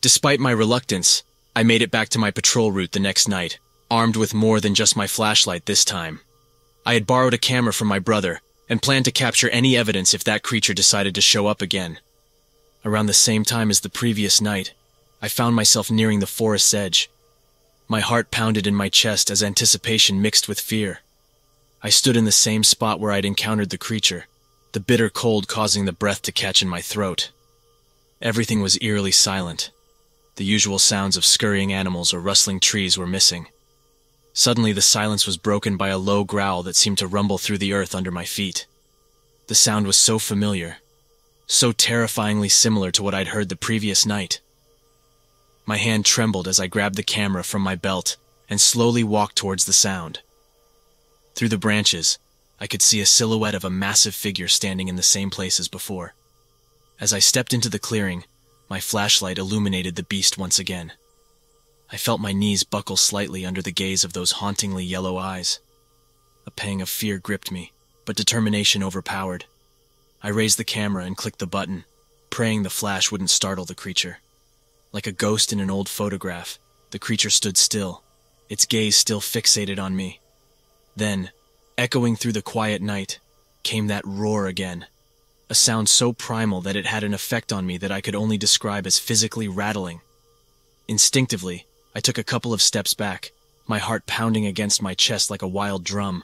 Despite my reluctance, I made it back to my patrol route the next night, armed with more than just my flashlight this time. I had borrowed a camera from my brother and planned to capture any evidence if that creature decided to show up again. Around the same time as the previous night, I found myself nearing the forest's edge. My heart pounded in my chest as anticipation mixed with fear. I stood in the same spot where I'd encountered the creature, the bitter cold causing the breath to catch in my throat. Everything was eerily silent. The usual sounds of scurrying animals or rustling trees were missing. Suddenly the silence was broken by a low growl that seemed to rumble through the earth under my feet. The sound was so familiar, so terrifyingly similar to what I'd heard the previous night. My hand trembled as I grabbed the camera from my belt and slowly walked towards the sound. Through the branches, I could see a silhouette of a massive figure standing in the same place as before. As I stepped into the clearing, my flashlight illuminated the beast once again. I felt my knees buckle slightly under the gaze of those hauntingly yellow eyes. A pang of fear gripped me, but determination overpowered. I raised the camera and clicked the button, praying the flash wouldn't startle the creature. Like a ghost in an old photograph, the creature stood still, its gaze still fixated on me. Then, echoing through the quiet night, came that roar again. A sound so primal that it had an effect on me that I could only describe as physically rattling. Instinctively, I took a couple of steps back, my heart pounding against my chest like a wild drum.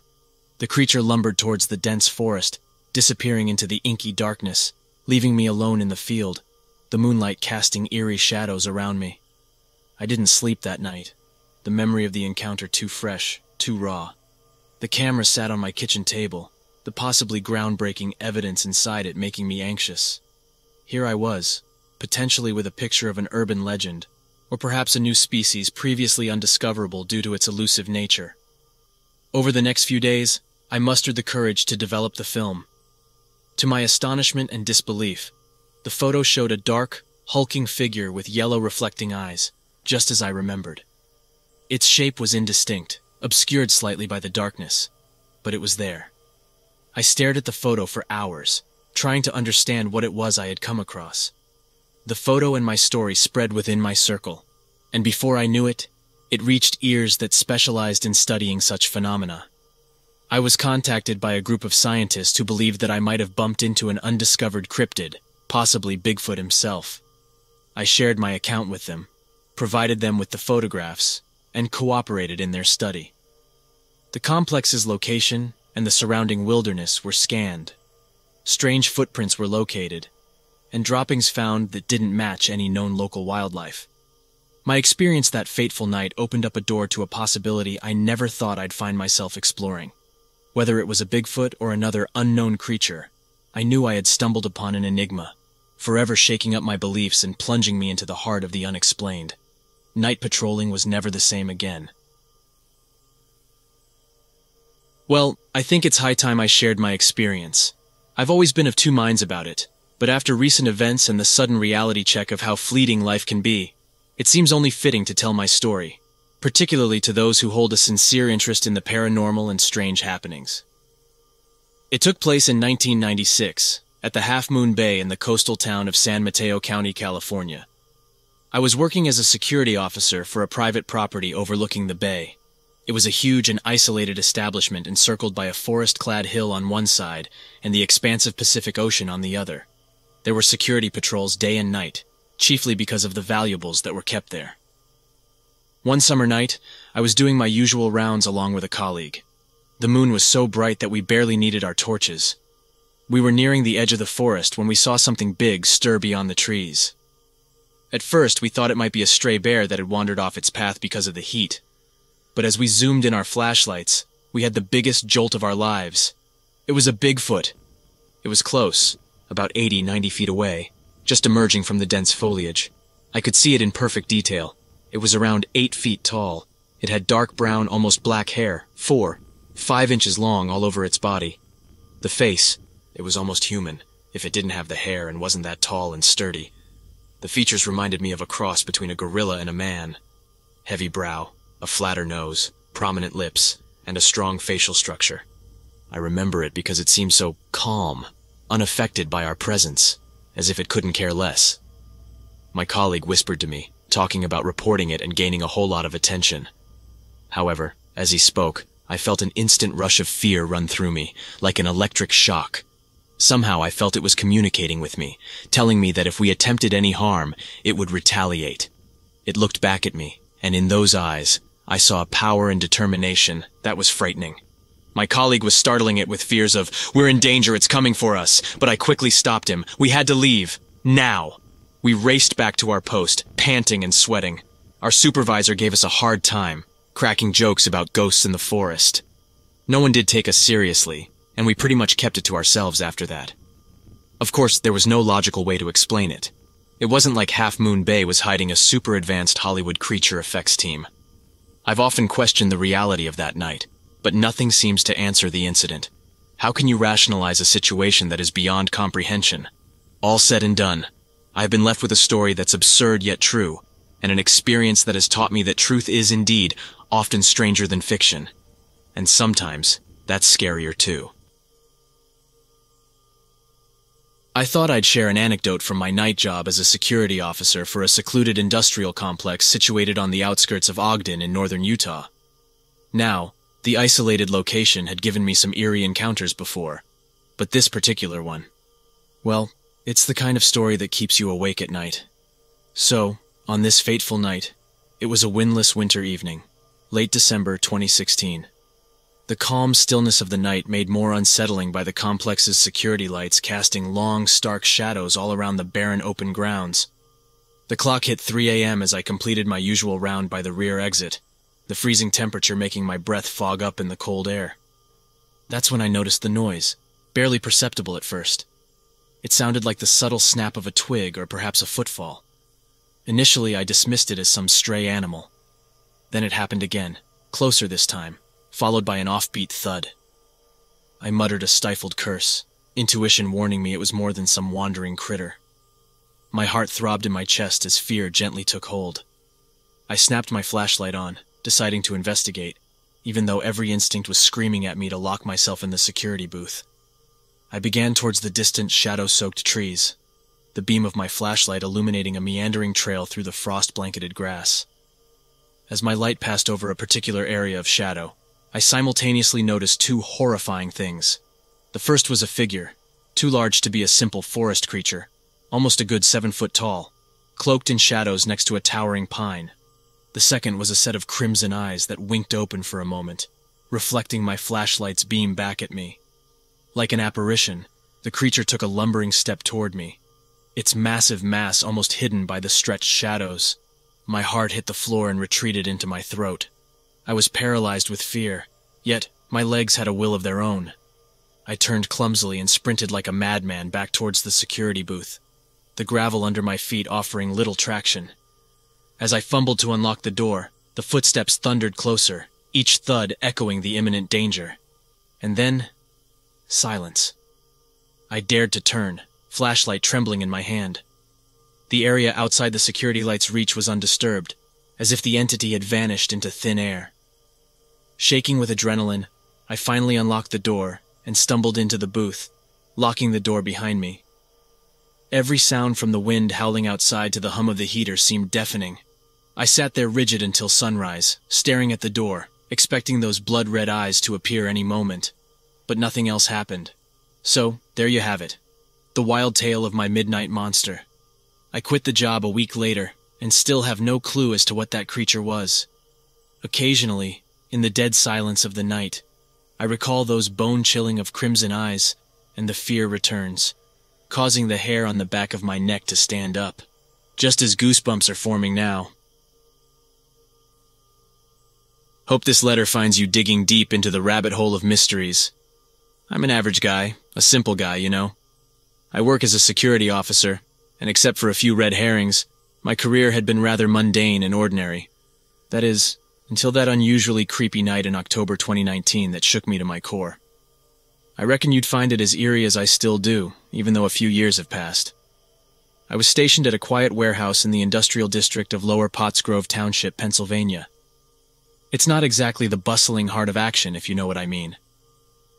The creature lumbered towards the dense forest, disappearing into the inky darkness, leaving me alone in the field, the moonlight casting eerie shadows around me. I didn't sleep that night, the memory of the encounter too fresh, too raw. The camera sat on my kitchen table, the possibly groundbreaking evidence inside it making me anxious. Here I was, potentially with a picture of an urban legend, or perhaps a new species previously undiscoverable due to its elusive nature. Over the next few days, I mustered the courage to develop the film. To my astonishment and disbelief, the photo showed a dark, hulking figure with yellow reflecting eyes, just as I remembered. Its shape was indistinct, obscured slightly by the darkness, but it was there. I stared at the photo for hours, trying to understand what it was I had come across. The photo and my story spread within my circle, and before I knew it, it reached ears that specialized in studying such phenomena. I was contacted by a group of scientists who believed that I might have bumped into an undiscovered cryptid, possibly Bigfoot himself. I shared my account with them, provided them with the photographs, and cooperated in their study. The complex's location and the surrounding wilderness were scanned. Strange footprints were located, and droppings found that didn't match any known local wildlife. My experience that fateful night opened up a door to a possibility I never thought I'd find myself exploring. Whether it was a Bigfoot or another unknown creature, I knew I had stumbled upon an enigma, forever shaking up my beliefs and plunging me into the heart of the unexplained. Night patrolling was never the same again. Well, I think it's high time I shared my experience. I've always been of two minds about it, but after recent events and the sudden reality check of how fleeting life can be, it seems only fitting to tell my story, particularly to those who hold a sincere interest in the paranormal and strange happenings. It took place in 1996, at the Half Moon Bay in the coastal town of San Mateo County, California. I was working as a security officer for a private property overlooking the bay. It was a huge and isolated establishment encircled by a forest-clad hill on one side and the expansive Pacific Ocean on the other. There were security patrols day and night, chiefly because of the valuables that were kept there. One summer night, I was doing my usual rounds along with a colleague. The moon was so bright that we barely needed our torches. We were nearing the edge of the forest when we saw something big stir beyond the trees. At first, we thought it might be a stray bear that had wandered off its path because of the heat. But as we zoomed in our flashlights, we had the biggest jolt of our lives. It was a Bigfoot. It was close, about 80-90 feet away, just emerging from the dense foliage. I could see it in perfect detail. It was around 8 feet tall. It had dark brown, almost black hair, 4-5 inches long all over its body. The face, it was almost human, if it didn't have the hair and wasn't that tall and sturdy. The features reminded me of a cross between a gorilla and a man. Heavy brow, a flatter nose, prominent lips, and a strong facial structure. I remember it because it seemed so calm, unaffected by our presence, as if it couldn't care less. My colleague whispered to me, talking about reporting it and gaining a whole lot of attention. However, as he spoke, I felt an instant rush of fear run through me, like an electric shock. Somehow I felt it was communicating with me, telling me that if we attempted any harm, it would retaliate. It looked back at me, and in those eyes, I saw a power and determination that was frightening. My colleague was startling it with fears of, "We're in danger, it's coming for us," but I quickly stopped him. We had to leave. Now. We raced back to our post, panting and sweating. Our supervisor gave us a hard time, cracking jokes about ghosts in the forest. No one did take us seriously, and we pretty much kept it to ourselves after that. Of course, there was no logical way to explain it. It wasn't like Half Moon Bay was hiding a super advanced Hollywood creature effects team. I've often questioned the reality of that night, but nothing seems to answer the incident. How can you rationalize a situation that is beyond comprehension? All said and done, I have been left with a story that's absurd yet true, and an experience that has taught me that truth is indeed often stranger than fiction. And sometimes, that's scarier too. I thought I'd share an anecdote from my night job as a security officer for a secluded industrial complex situated on the outskirts of Ogden in northern Utah. Now, the isolated location had given me some eerie encounters before, but this particular one, well, it's the kind of story that keeps you awake at night. So, on this fateful night, it was a windless winter evening, late December 2016. The calm stillness of the night made more unsettling by the complex's security lights casting long, stark shadows all around the barren open grounds. The clock hit 3 a.m. as I completed my usual round by the rear exit, the freezing temperature making my breath fog up in the cold air. That's when I noticed the noise, barely perceptible at first. It sounded like the subtle snap of a twig or perhaps a footfall. Initially, I dismissed it as some stray animal. Then it happened again, closer this time, followed by an offbeat thud. I muttered a stifled curse, intuition warning me it was more than some wandering critter. My heart throbbed in my chest as fear gently took hold. I snapped my flashlight on, deciding to investigate, even though every instinct was screaming at me to lock myself in the security booth. I began towards the distant, shadow-soaked trees, the beam of my flashlight illuminating a meandering trail through the frost-blanketed grass. As my light passed over a particular area of shadow, I simultaneously noticed two horrifying things. The first was a figure, too large to be a simple forest creature, almost a good 7 foot tall, cloaked in shadows next to a towering pine. The second was a set of crimson eyes that winked open for a moment, reflecting my flashlight's beam back at me. Like an apparition, the creature took a lumbering step toward me, its massive mass almost hidden by the stretched shadows. My heart hit the floor and retreated into my throat. I was paralyzed with fear, yet my legs had a will of their own. I turned clumsily and sprinted like a madman back towards the security booth, the gravel under my feet offering little traction. As I fumbled to unlock the door, the footsteps thundered closer, each thud echoing the imminent danger. And then, silence. I dared to turn, flashlight trembling in my hand. The area outside the security light's reach was undisturbed, as if the entity had vanished into thin air. Shaking with adrenaline, I finally unlocked the door and stumbled into the booth, locking the door behind me. Every sound from the wind howling outside to the hum of the heater seemed deafening. I sat there rigid until sunrise, staring at the door, expecting those blood-red eyes to appear any moment. But nothing else happened. So, there you have it. The wild tale of my midnight monster. I quit the job a week later, and still have no clue as to what that creature was. Occasionally, in the dead silence of the night, I recall those bone-chilling of crimson eyes, and the fear returns, causing the hair on the back of my neck to stand up, just as goosebumps are forming now. Hope this letter finds you digging deep into the rabbit hole of mysteries. I'm an average guy, a simple guy, you know. I work as a security officer, and except for a few red herrings, my career had been rather mundane and ordinary. That is, until that unusually creepy night in October 2019 that shook me to my core. I reckon you'd find it as eerie as I still do, even though a few years have passed. I was stationed at a quiet warehouse in the industrial district of Lower Pottsgrove Township, Pennsylvania. It's not exactly the bustling heart of action, if you know what I mean.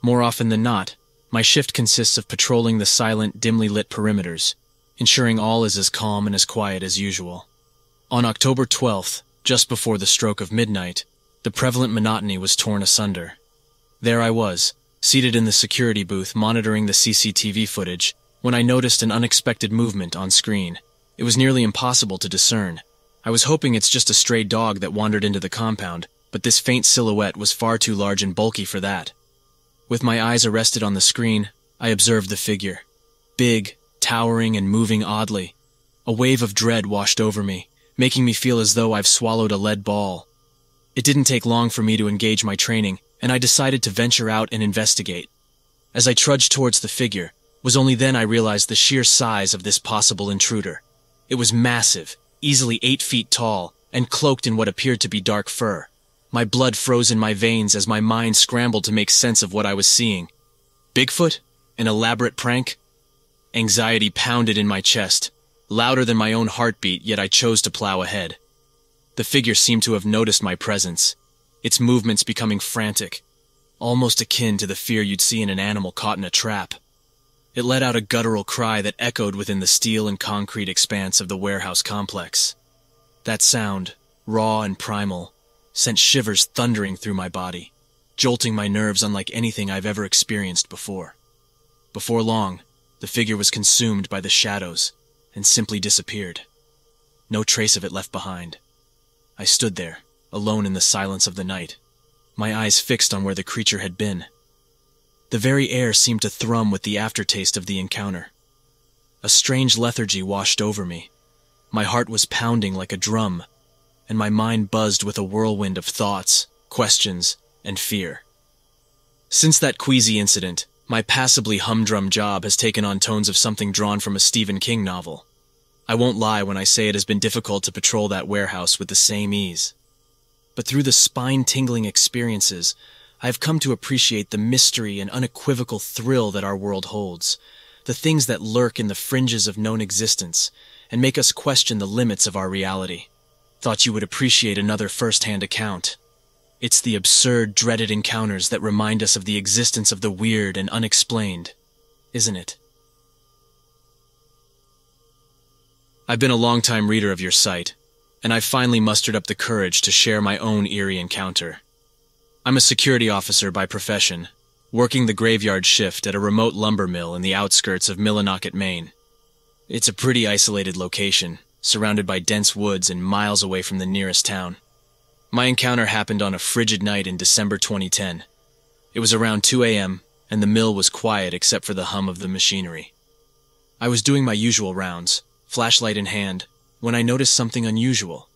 More often than not, my shift consists of patrolling the silent, dimly lit perimeters, ensuring all is as calm and as quiet as usual. On October 12th, just before the stroke of midnight, the prevalent monotony was torn asunder. There I was, seated in the security booth monitoring the CCTV footage, when I noticed an unexpected movement on screen. It was nearly impossible to discern. I was hoping it's just a stray dog that wandered into the compound, but this faint silhouette was far too large and bulky for that. With my eyes arrested on the screen, I observed the figure. Big, towering, and moving oddly. A wave of dread washed over me, making me feel as though I've swallowed a lead ball. It didn't take long for me to engage my training, and I decided to venture out and investigate. As I trudged towards the figure, was only then I realized the sheer size of this possible intruder. It was massive, easily 8 feet tall, and cloaked in what appeared to be dark fur. My blood froze in my veins as my mind scrambled to make sense of what I was seeing. Bigfoot? An elaborate prank? Anxiety pounded in my chest, louder than my own heartbeat, yet I chose to plow ahead. The figure seemed to have noticed my presence, its movements becoming frantic, almost akin to the fear you'd see in an animal caught in a trap. It let out a guttural cry that echoed within the steel and concrete expanse of the warehouse complex. That sound, raw and primal, sent shivers thundering through my body, jolting my nerves unlike anything I've ever experienced before. Before long, the figure was consumed by the shadows and simply disappeared. No trace of it left behind. I stood there, alone in the silence of the night, my eyes fixed on where the creature had been. The very air seemed to thrum with the aftertaste of the encounter. A strange lethargy washed over me. My heart was pounding like a drum, and my mind buzzed with a whirlwind of thoughts, questions, and fear. Since that queasy incident, my passably humdrum job has taken on tones of something drawn from a Stephen King novel. I won't lie when I say it has been difficult to patrol that warehouse with the same ease. But through the spine-tingling experiences, I have come to appreciate the mystery and unequivocal thrill that our world holds, the things that lurk in the fringes of known existence and make us question the limits of our reality. Thought you would appreciate another first-hand account. It's the absurd, dreaded encounters that remind us of the existence of the weird and unexplained, isn't it? I've been a long-time reader of your site, and I've finally mustered up the courage to share my own eerie encounter. I'm a security officer by profession, working the graveyard shift at a remote lumber mill in the outskirts of Millinocket, Maine. It's a pretty isolated location, surrounded by dense woods and miles away from the nearest town. My encounter happened on a frigid night in December 2010. It was around 2 a.m., and the mill was quiet except for the hum of the machinery. I was doing my usual rounds, flashlight in hand, when I noticed something unusual.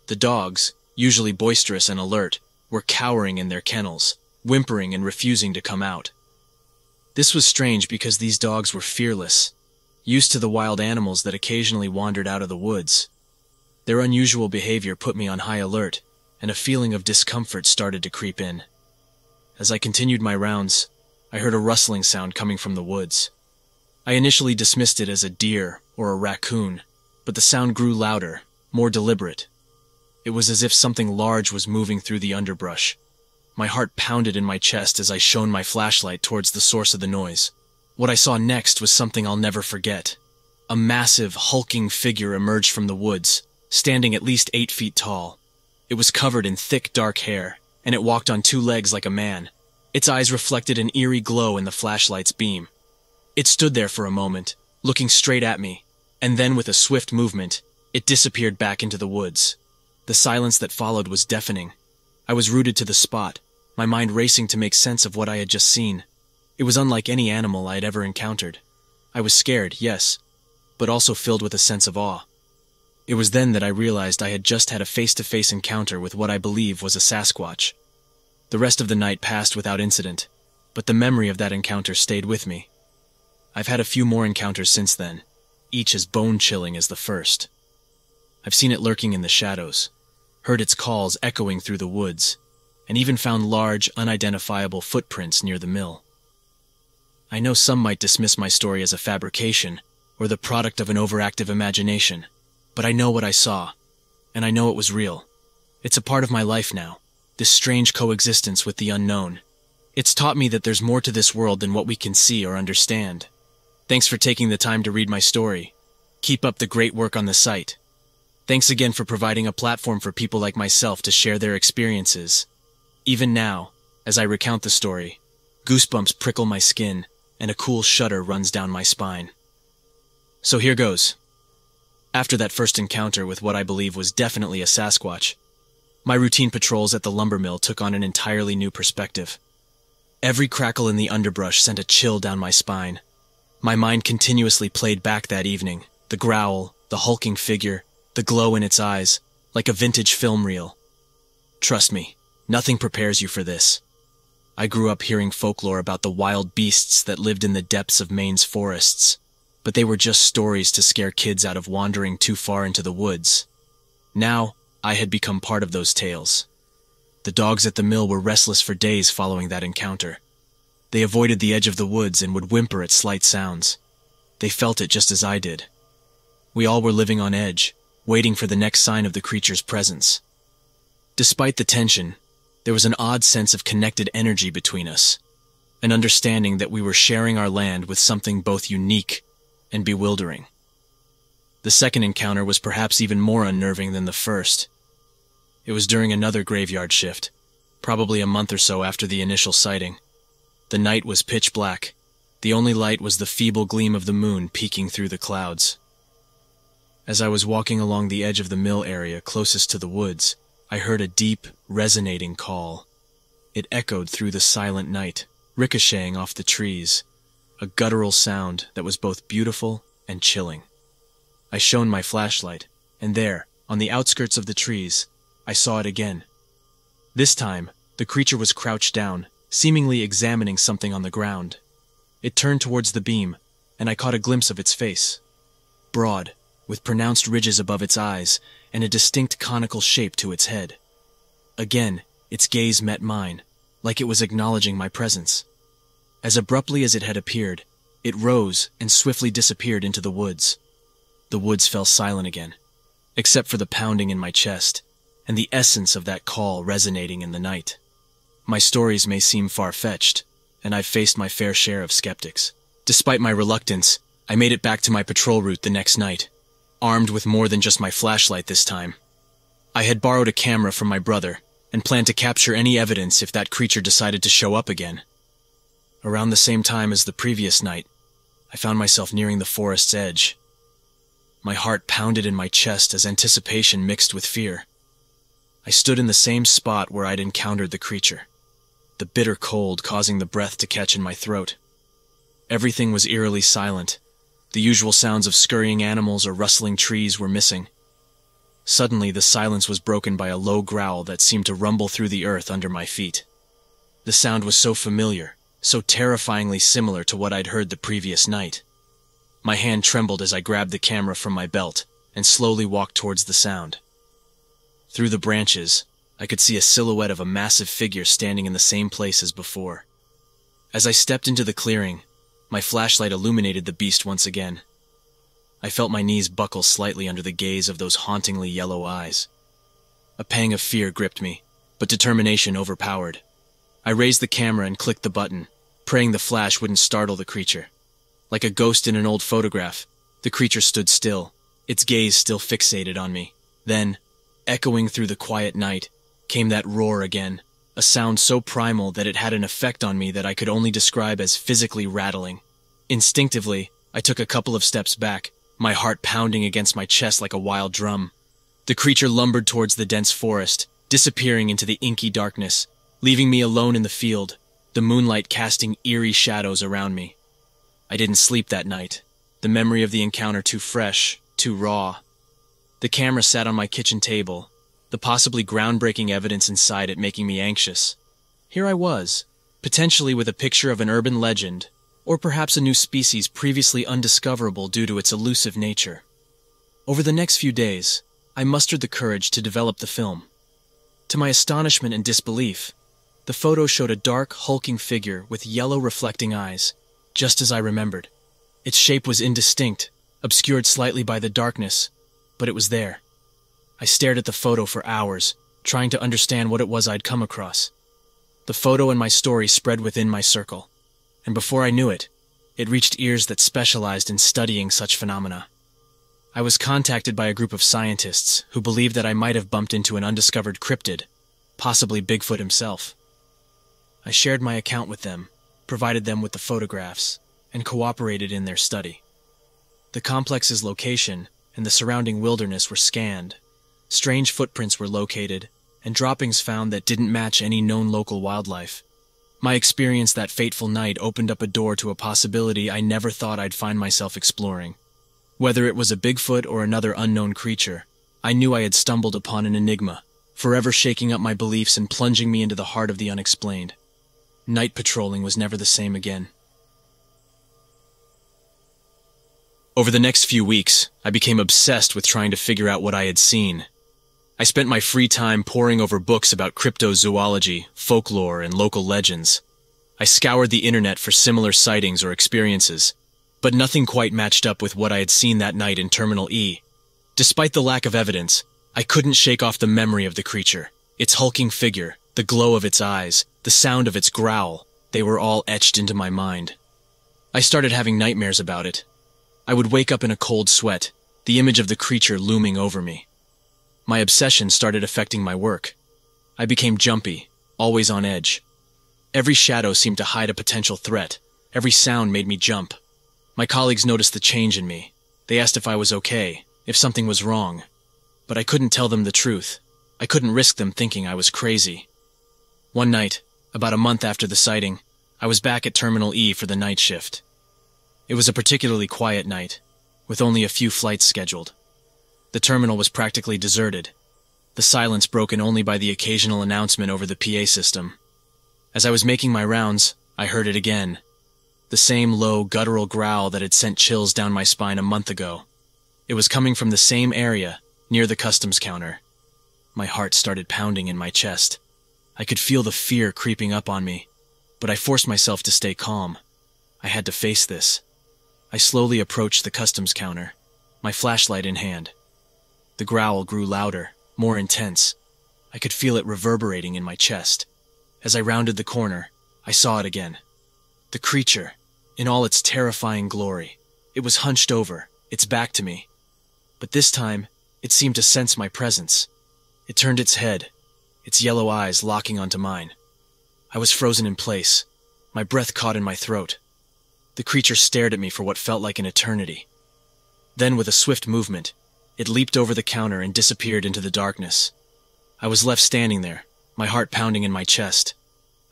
The dogs, usually boisterous and alert, were cowering in their kennels, whimpering and refusing to come out. This was strange because these dogs were fearless, used to the wild animals that occasionally wandered out of the woods. Their unusual behavior put me on high alert, and a feeling of discomfort started to creep in. As I continued my rounds, I heard a rustling sound coming from the woods. I initially dismissed it as a deer or a raccoon, but the sound grew louder, more deliberate. It was as if something large was moving through the underbrush. My heart pounded in my chest as I shone my flashlight towards the source of the noise. What I saw next was something I'll never forget. A massive, hulking figure emerged from the woods, standing at least 8 feet tall. It was covered in thick, dark hair, and it walked on 2 legs like a man. Its eyes reflected an eerie glow in the flashlight's beam. It stood there for a moment, looking straight at me, and then with a swift movement, it disappeared back into the woods. The silence that followed was deafening. I was rooted to the spot, my mind racing to make sense of what I had just seen. It was unlike any animal I had ever encountered. I was scared, yes, but also filled with a sense of awe. It was then that I realized I had just had a face-to-face encounter with what I believe was a Sasquatch. The rest of the night passed without incident, but the memory of that encounter stayed with me. I've had a few more encounters since then, each as bone-chilling as the first. I've seen it lurking in the shadows, heard its calls echoing through the woods, and even found large, unidentifiable footprints near the mill. I know some might dismiss my story as a fabrication, or the product of an overactive imagination, but I know what I saw, and I know it was real. It's a part of my life now, this strange coexistence with the unknown. It's taught me that there's more to this world than what we can see or understand. Thanks for taking the time to read my story. Keep up the great work on the site. Thanks again for providing a platform for people like myself to share their experiences. Even now, as I recount the story, goosebumps prickle my skin and a cool shudder runs down my spine. So here goes. After that first encounter with what I believe was definitely a Sasquatch, my routine patrols at the lumber mill took on an entirely new perspective. Every crackle in the underbrush sent a chill down my spine. My mind continuously played back that evening, the growl, the hulking figure, the glow in its eyes, like a vintage film reel. Trust me, nothing prepares you for this. I grew up hearing folklore about the wild beasts that lived in the depths of Maine's forests, but they were just stories to scare kids out of wandering too far into the woods. Now, I had become part of those tales. The dogs at the mill were restless for days following that encounter. They avoided the edge of the woods and would whimper at slight sounds. They felt it just as I did. We all were living on edge, waiting for the next sign of the creature's presence. Despite the tension, there was an odd sense of connected energy between us, an understanding that we were sharing our land with something both unique and bewildering. The second encounter was perhaps even more unnerving than the first. It was during another graveyard shift, probably a month or so after the initial sighting. The night was pitch black. The only light was the feeble gleam of the moon peeking through the clouds. As I was walking along the edge of the mill area closest to the woods, I heard a deep, resonating call. It echoed through the silent night, ricocheting off the trees, a guttural sound that was both beautiful and chilling. I shone my flashlight, and there, on the outskirts of the trees, I saw it again. This time, the creature was crouched down, seemingly examining something on the ground. It turned towards the beam, and I caught a glimpse of its face. Broad, with pronounced ridges above its eyes, and a distinct conical shape to its head. Again, its gaze met mine, like it was acknowledging my presence. As abruptly as it had appeared, it rose and swiftly disappeared into the woods. The woods fell silent again, except for the pounding in my chest, and the essence of that call resonating in the night. My stories may seem far-fetched, and I've faced my fair share of skeptics. Despite my reluctance, I made it back to my patrol route the next night, armed with more than just my flashlight this time. I had borrowed a camera from my brother, and planned to capture any evidence if that creature decided to show up again. Around the same time as the previous night, I found myself nearing the forest's edge. My heart pounded in my chest as anticipation mixed with fear. I stood in the same spot where I'd encountered the creature, the bitter cold causing the breath to catch in my throat. Everything was eerily silent. The usual sounds of scurrying animals or rustling trees were missing. Suddenly, the silence was broken by a low growl that seemed to rumble through the earth under my feet. The sound was so familiar, so terrifyingly similar to what I'd heard the previous night. My hand trembled as I grabbed the camera from my belt and slowly walked towards the sound. Through the branches, I could see a silhouette of a massive figure standing in the same place as before. As I stepped into the clearing, my flashlight illuminated the beast once again. I felt my knees buckle slightly under the gaze of those hauntingly yellow eyes. A pang of fear gripped me, but determination overpowered. I raised the camera and clicked the button, praying the flash wouldn't startle the creature. Like a ghost in an old photograph, the creature stood still, its gaze still fixated on me. Then, echoing through the quiet night, came that roar again, a sound so primal that it had an effect on me that I could only describe as physically rattling. Instinctively, I took a couple of steps back, my heart pounding against my chest like a wild drum. The creature lumbered towards the dense forest, disappearing into the inky darkness, leaving me alone in the field, the moonlight casting eerie shadows around me. I didn't sleep that night, the memory of the encounter too fresh, too raw. The camera sat on my kitchen table, the possibly groundbreaking evidence inside it making me anxious. Here I was, potentially with a picture of an urban legend, or perhaps a new species previously undiscoverable due to its elusive nature. Over the next few days, I mustered the courage to develop the film. To my astonishment and disbelief, the photo showed a dark, hulking figure with yellow reflecting eyes, just as I remembered. Its shape was indistinct, obscured slightly by the darkness, but it was there. I stared at the photo for hours, trying to understand what it was I'd come across. The photo and my story spread within my circle, and before I knew it, it reached ears that specialized in studying such phenomena. I was contacted by a group of scientists who believed that I might have bumped into an undiscovered cryptid, possibly Bigfoot himself. I shared my account with them, provided them with the photographs, and cooperated in their study. The complex's location and the surrounding wilderness were scanned. Strange footprints were located, and droppings found that didn't match any known local wildlife. My experience that fateful night opened up a door to a possibility I never thought I'd find myself exploring. Whether it was a Bigfoot or another unknown creature, I knew I had stumbled upon an enigma, forever shaking up my beliefs and plunging me into the heart of the unexplained. Night patrolling was never the same again. Over the next few weeks, I became obsessed with trying to figure out what I had seen. I spent my free time poring over books about cryptozoology, folklore, and local legends. I scoured the internet for similar sightings or experiences, but nothing quite matched up with what I had seen that night in Terminal E. Despite the lack of evidence, I couldn't shake off the memory of the creature. Its hulking figure, the glow of its eyes, the sound of its growl, they were all etched into my mind. I started having nightmares about it. I would wake up in a cold sweat, the image of the creature looming over me. My obsession started affecting my work. I became jumpy, always on edge. Every shadow seemed to hide a potential threat. Every sound made me jump. My colleagues noticed the change in me. They asked if I was okay, if something was wrong. But I couldn't tell them the truth. I couldn't risk them thinking I was crazy. One night, about a month after the sighting, I was back at Terminal E for the night shift. It was a particularly quiet night, with only a few flights scheduled. The terminal was practically deserted, the silence broken only by the occasional announcement over the PA system. As I was making my rounds, I heard it again. The same low, guttural growl that had sent chills down my spine a month ago. It was coming from the same area, near the customs counter. My heart started pounding in my chest. I could feel the fear creeping up on me, but I forced myself to stay calm. I had to face this. I slowly approached the customs counter, my flashlight in hand. The growl grew louder, more intense. I could feel it reverberating in my chest. As I rounded the corner, I saw it again. The creature, in all its terrifying glory. It was hunched over, its back to me. But this time, it seemed to sense my presence. It turned its head, its yellow eyes locking onto mine. I was frozen in place, my breath caught in my throat. The creature stared at me for what felt like an eternity. Then, with a swift movement, it leaped over the counter and disappeared into the darkness. I was left standing there, my heart pounding in my chest.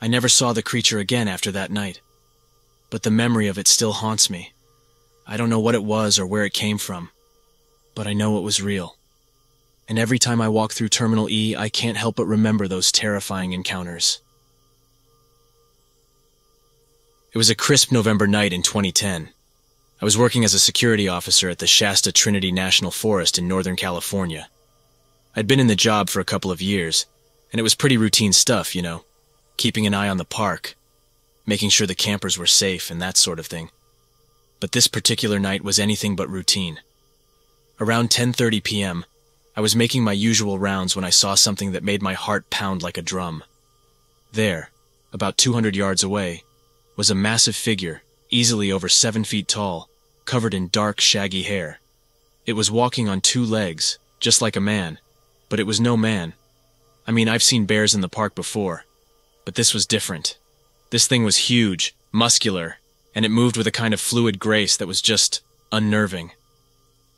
I never saw the creature again after that night. But the memory of it still haunts me. I don't know what it was or where it came from, but I know it was real. And every time I walk through Terminal E, I can't help but remember those terrifying encounters. It was a crisp November night in 2010. I was working as a security officer at the Shasta Trinity National Forest in Northern California. I'd been in the job for a couple of years, and it was pretty routine stuff, you know, keeping an eye on the park, making sure the campers were safe and that sort of thing. But this particular night was anything but routine. Around 10:30 p.m., I was making my usual rounds when I saw something that made my heart pound like a drum. There, about 200 yards away, was a massive figure, easily over 7 feet tall, covered in dark, shaggy hair. It was walking on 2 legs, just like a man, but it was no man. I mean, I've seen bears in the park before, but this was different. This thing was huge, muscular, and it moved with a kind of fluid grace that was just unnerving.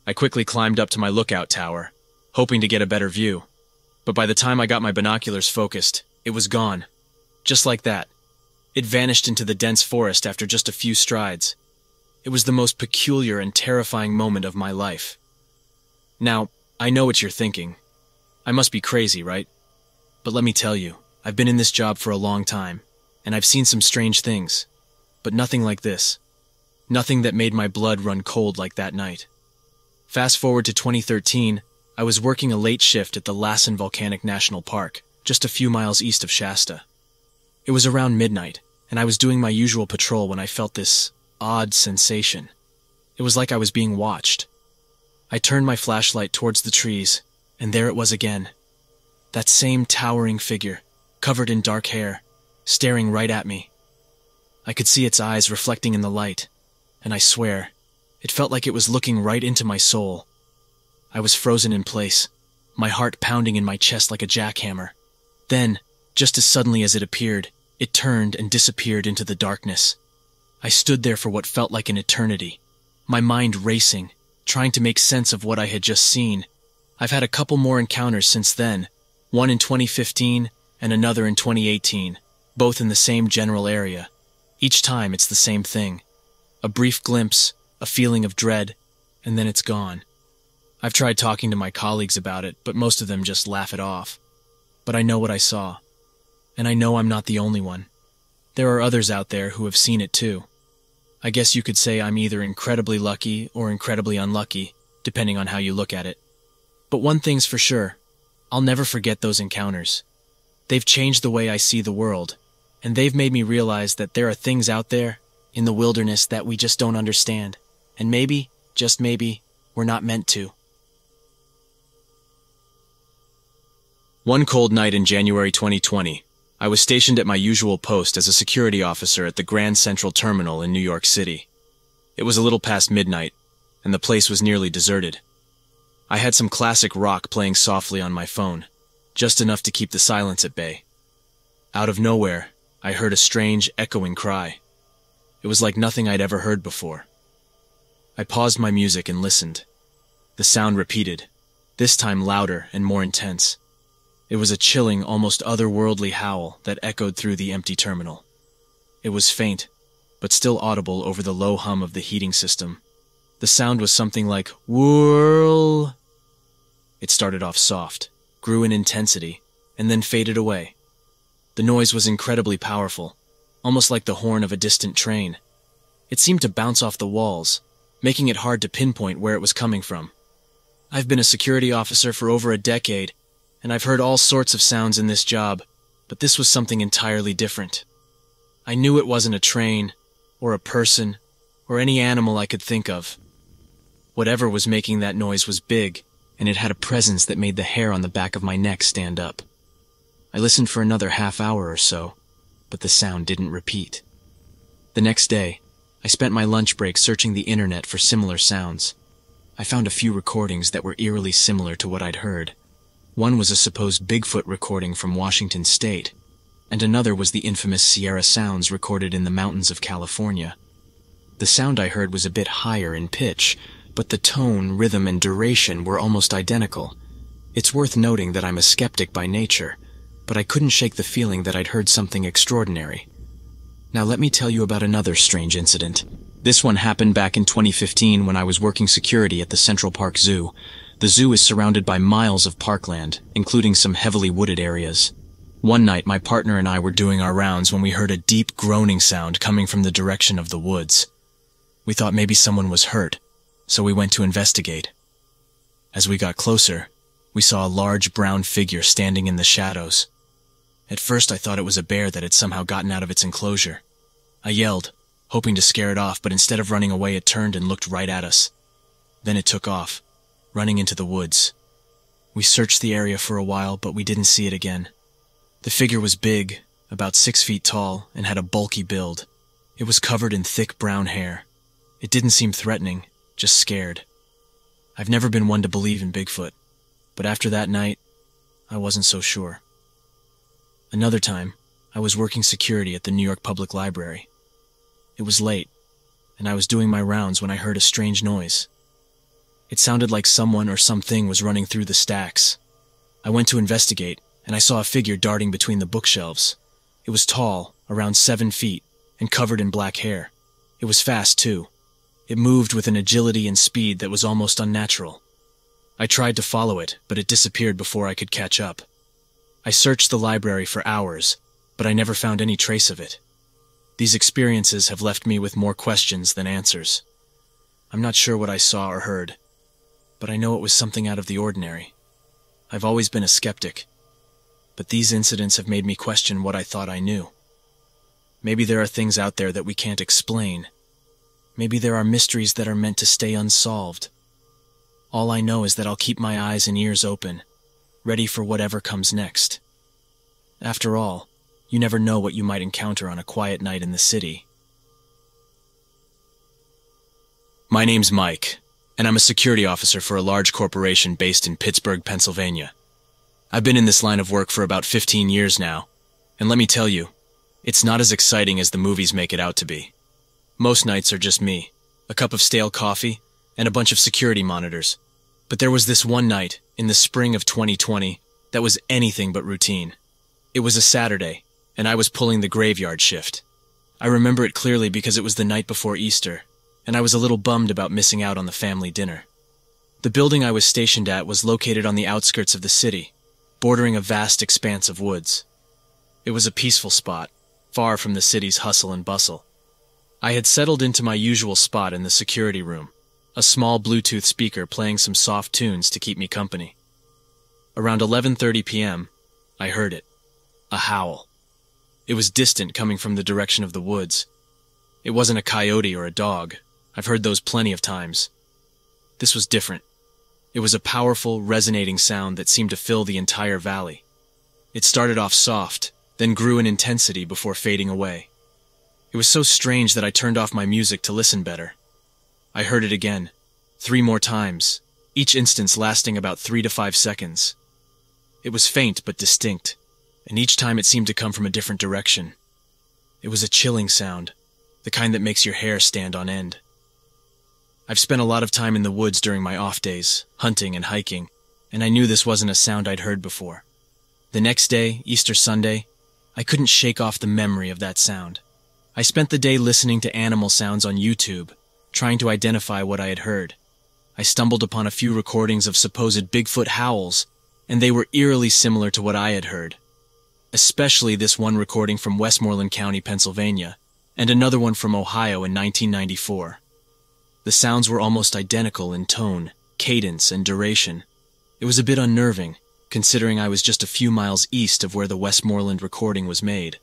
I quickly climbed up to my lookout tower, hoping to get a better view, but by the time I got my binoculars focused, it was gone. Just like that. It vanished into the dense forest after just a few strides. It was the most peculiar and terrifying moment of my life. Now, I know what you're thinking. I must be crazy, right? But let me tell you, I've been in this job for a long time, and I've seen some strange things, but nothing like this. Nothing that made my blood run cold like that night. Fast forward to 2013, I was working a late shift at the Lassen Volcanic National Park, just a few miles east of Shasta. It was around midnight, and I was doing my usual patrol when I felt this odd sensation. It was like I was being watched. I turned my flashlight towards the trees, and there it was again. That same towering figure, covered in dark hair, staring right at me. I could see its eyes reflecting in the light, and I swear, it felt like it was looking right into my soul. I was frozen in place, my heart pounding in my chest like a jackhammer. Then, just as suddenly as it appeared, it turned and disappeared into the darkness. I stood there for what felt like an eternity, my mind racing, trying to make sense of what I had just seen. I've had a couple more encounters since then, one in 2015 and another in 2018, both in the same general area. Each time it's the same thing. A brief glimpse, a feeling of dread, and then it's gone. I've tried talking to my colleagues about it, but most of them just laugh it off. But I know what I saw, and I know I'm not the only one. There are others out there who have seen it too. I guess you could say I'm either incredibly lucky or incredibly unlucky, depending on how you look at it. But one thing's for sure, I'll never forget those encounters. They've changed the way I see the world, and they've made me realize that there are things out there, in the wilderness, that we just don't understand. And maybe, just maybe, we're not meant to. One cold night in January 2020, I was stationed at my usual post as a security officer at the Grand Central Terminal in New York City. It was a little past midnight, and the place was nearly deserted. I had some classic rock playing softly on my phone, just enough to keep the silence at bay. Out of nowhere, I heard a strange, echoing cry. It was like nothing I'd ever heard before. I paused my music and listened. The sound repeated, this time louder and more intense. It was a chilling, almost otherworldly howl that echoed through the empty terminal. It was faint, but still audible over the low hum of the heating system. The sound was something like, whirl. It started off soft, grew in intensity, and then faded away. The noise was incredibly powerful, almost like the horn of a distant train. It seemed to bounce off the walls, making it hard to pinpoint where it was coming from. I've been a security officer for over a decade, and I've heard all sorts of sounds in this job, but this was something entirely different. I knew it wasn't a train, or a person, or any animal I could think of. Whatever was making that noise was big, and it had a presence that made the hair on the back of my neck stand up. I listened for another half hour or so, but the sound didn't repeat. The next day, I spent my lunch break searching the internet for similar sounds. I found a few recordings that were eerily similar to what I'd heard. One was a supposed Bigfoot recording from Washington State, and another was the infamous Sierra Sounds recorded in the mountains of California. The sound I heard was a bit higher in pitch, but the tone, rhythm, and duration were almost identical. It's worth noting that I'm a skeptic by nature, but I couldn't shake the feeling that I'd heard something extraordinary. Now let me tell you about another strange incident. This one happened back in 2015 when I was working security at the Central Park Zoo. The zoo is surrounded by miles of parkland, including some heavily wooded areas. One night, my partner and I were doing our rounds when we heard a deep groaning sound coming from the direction of the woods. We thought maybe someone was hurt, so we went to investigate. As we got closer, we saw a large brown figure standing in the shadows. At first, I thought it was a bear that had somehow gotten out of its enclosure. I yelled, hoping to scare it off, but instead of running away, it turned and looked right at us. Then it took off, running into the woods. We searched the area for a while, but we didn't see it again. The figure was big, about 6 feet tall, and had a bulky build. It was covered in thick brown hair. It didn't seem threatening, just scared. I've never been one to believe in Bigfoot, but after that night, I wasn't so sure. Another time, I was working security at the New York Public Library. It was late, and I was doing my rounds when I heard a strange noise. It sounded like someone or something was running through the stacks. I went to investigate, and I saw a figure darting between the bookshelves. It was tall, around 7 feet, and covered in black hair. It was fast, too. It moved with an agility and speed that was almost unnatural. I tried to follow it, but it disappeared before I could catch up. I searched the library for hours, but I never found any trace of it. These experiences have left me with more questions than answers. I'm not sure what I saw or heard, but I know it was something out of the ordinary. I've always been a skeptic, but these incidents have made me question what I thought I knew. Maybe there are things out there that we can't explain. Maybe there are mysteries that are meant to stay unsolved. All I know is that I'll keep my eyes and ears open, ready for whatever comes next. After all, you never know what you might encounter on a quiet night in the city. My name's Mike, and I'm a security officer for a large corporation based in Pittsburgh, Pennsylvania. I've been in this line of work for about 15 years now, and let me tell you, it's not as exciting as the movies make it out to be. Most nights are just me, a cup of stale coffee, and a bunch of security monitors. But there was this one night, in the spring of 2020, that was anything but routine. It was a Saturday, and I was pulling the graveyard shift. I remember it clearly because it was the night before Easter, and I was a little bummed about missing out on the family dinner. The building I was stationed at was located on the outskirts of the city, bordering a vast expanse of woods. It was a peaceful spot, far from the city's hustle and bustle. I had settled into my usual spot in the security room, a small Bluetooth speaker playing some soft tunes to keep me company. Around 11:30 p.m., I heard it. A howl. It was distant, coming from the direction of the woods. It wasn't a coyote or a dog. I've heard those plenty of times. This was different. It was a powerful, resonating sound that seemed to fill the entire valley. It started off soft, then grew in intensity before fading away. It was so strange that I turned off my music to listen better. I heard it again, 3 more times, each instance lasting about 3 to 5 seconds. It was faint but distinct, and each time it seemed to come from a different direction. It was a chilling sound, the kind that makes your hair stand on end. I've spent a lot of time in the woods during my off days, hunting and hiking, and I knew this wasn't a sound I'd heard before. The next day, Easter Sunday, I couldn't shake off the memory of that sound. I spent the day listening to animal sounds on YouTube, trying to identify what I had heard. I stumbled upon a few recordings of supposed Bigfoot howls, and they were eerily similar to what I had heard. Especially this one recording from Westmoreland County, Pennsylvania, and another one from Ohio in 1994. The sounds were almost identical in tone, cadence, and duration. It was a bit unnerving, considering I was just a few miles east of where the Westmoreland recording was made.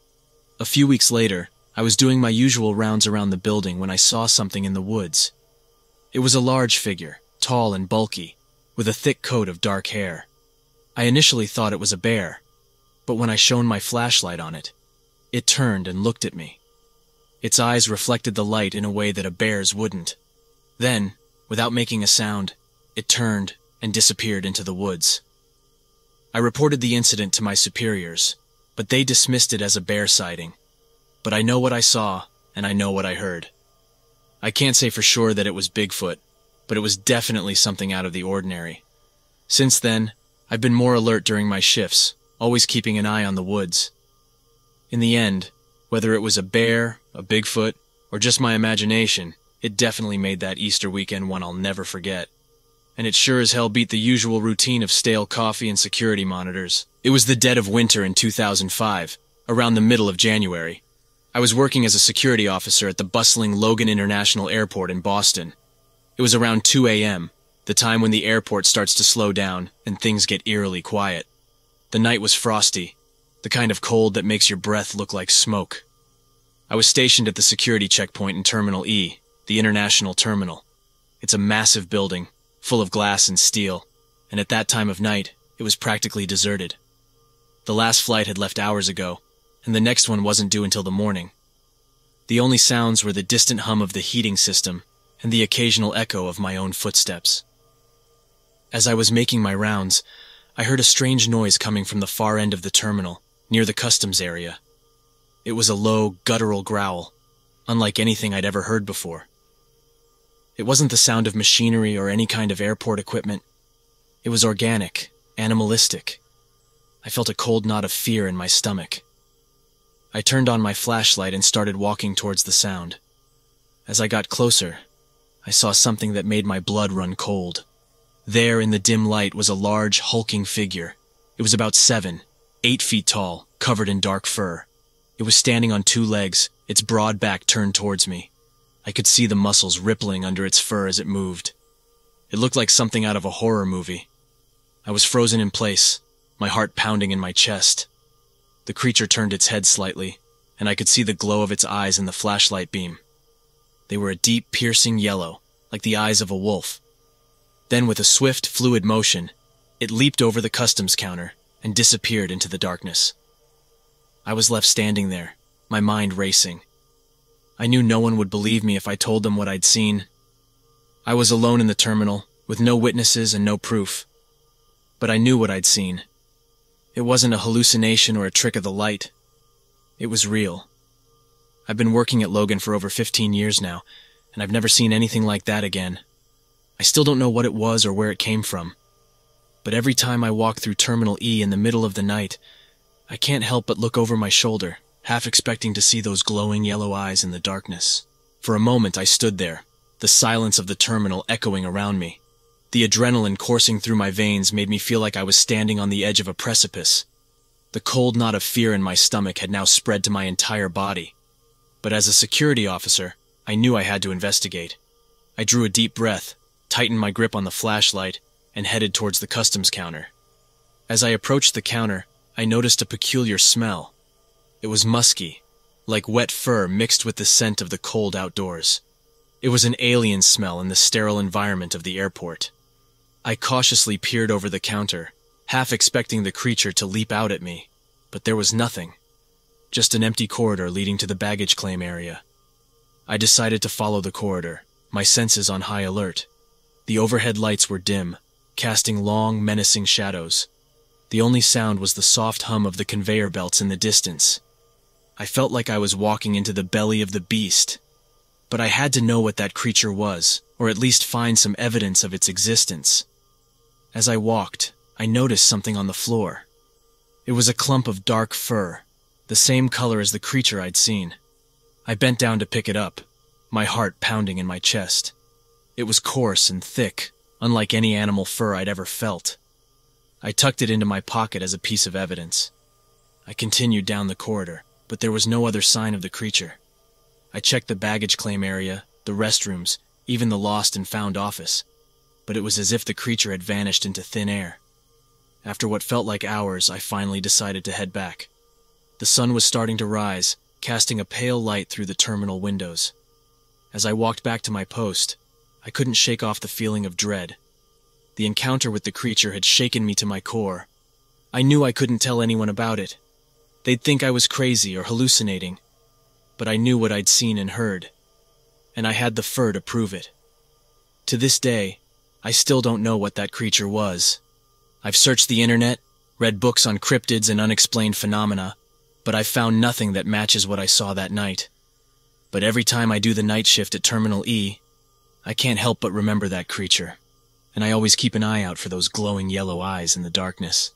A few weeks later, I was doing my usual rounds around the building when I saw something in the woods. It was a large figure, tall and bulky, with a thick coat of dark hair. I initially thought it was a bear, but when I shone my flashlight on it, it turned and looked at me. Its eyes reflected the light in a way that a bear's wouldn't. Then, without making a sound, it turned and disappeared into the woods. I reported the incident to my superiors, but they dismissed it as a bear sighting. But I know what I saw, and I know what I heard. I can't say for sure that it was Bigfoot, but it was definitely something out of the ordinary. Since then, I've been more alert during my shifts, always keeping an eye on the woods. In the end, whether it was a bear, a Bigfoot, or just my imagination, it definitely made that Easter weekend one I'll never forget. And it sure as hell beat the usual routine of stale coffee and security monitors. It was the dead of winter in 2005, around the middle of January. I was working as a security officer at the bustling Logan International Airport in Boston. It was around 2 a.m., the time when the airport starts to slow down and things get eerily quiet. The night was frosty, the kind of cold that makes your breath look like smoke. I was stationed at the security checkpoint in Terminal E, the International Terminal. It's a massive building, full of glass and steel, and at that time of night, it was practically deserted. The last flight had left hours ago, and the next one wasn't due until the morning. The only sounds were the distant hum of the heating system and the occasional echo of my own footsteps. As I was making my rounds, I heard a strange noise coming from the far end of the terminal, near the customs area. It was a low, guttural growl, unlike anything I'd ever heard before. It wasn't the sound of machinery or any kind of airport equipment. It was organic, animalistic. I felt a cold knot of fear in my stomach. I turned on my flashlight and started walking towards the sound. As I got closer, I saw something that made my blood run cold. There in the dim light was a large, hulking figure. It was about 7, 8 feet tall, covered in dark fur. It was standing on 2 legs, its broad back turned towards me. I could see the muscles rippling under its fur as it moved. It looked like something out of a horror movie. I was frozen in place, my heart pounding in my chest. The creature turned its head slightly, and I could see the glow of its eyes in the flashlight beam. They were a deep, piercing yellow, like the eyes of a wolf. Then, with a swift, fluid motion, it leaped over the customs counter and disappeared into the darkness. I was left standing there, my mind racing. I knew no one would believe me if I told them what I'd seen. I was alone in the terminal, with no witnesses and no proof. But I knew what I'd seen. It wasn't a hallucination or a trick of the light. It was real. I've been working at Logan for over 15 years now, and I've never seen anything like that again. I still don't know what it was or where it came from. But every time I walk through Terminal E in the middle of the night, I can't help but look over my shoulder, half expecting to see those glowing yellow eyes in the darkness. For a moment I stood there, the silence of the terminal echoing around me. The adrenaline coursing through my veins made me feel like I was standing on the edge of a precipice. The cold knot of fear in my stomach had now spread to my entire body. But as a security officer, I knew I had to investigate. I drew a deep breath, tightened my grip on the flashlight, and headed towards the customs counter. As I approached the counter, I noticed a peculiar smell. It was musky, like wet fur mixed with the scent of the cold outdoors. It was an alien smell in the sterile environment of the airport. I cautiously peered over the counter, half expecting the creature to leap out at me, but there was nothing. Just an empty corridor leading to the baggage claim area. I decided to follow the corridor, my senses on high alert. The overhead lights were dim, casting long, menacing shadows. The only sound was the soft hum of the conveyor belts in the distance. I felt like I was walking into the belly of the beast. But I had to know what that creature was, or at least find some evidence of its existence. As I walked, I noticed something on the floor. It was a clump of dark fur, the same color as the creature I'd seen. I bent down to pick it up, my heart pounding in my chest. It was coarse and thick, unlike any animal fur I'd ever felt. I tucked it into my pocket as a piece of evidence. I continued down the corridor, but there was no other sign of the creature. I checked the baggage claim area, the restrooms, even the lost and found office, but it was as if the creature had vanished into thin air. After what felt like hours, I finally decided to head back. The sun was starting to rise, casting a pale light through the terminal windows. As I walked back to my post, I couldn't shake off the feeling of dread. The encounter with the creature had shaken me to my core. I knew I couldn't tell anyone about it. They'd think I was crazy or hallucinating. But I knew what I'd seen and heard, and I had the fur to prove it. To this day, I still don't know what that creature was. I've searched the internet, read books on cryptids and unexplained phenomena, but I've found nothing that matches what I saw that night. But every time I do the night shift at Terminal E, I can't help but remember that creature, and I always keep an eye out for those glowing yellow eyes in the darkness.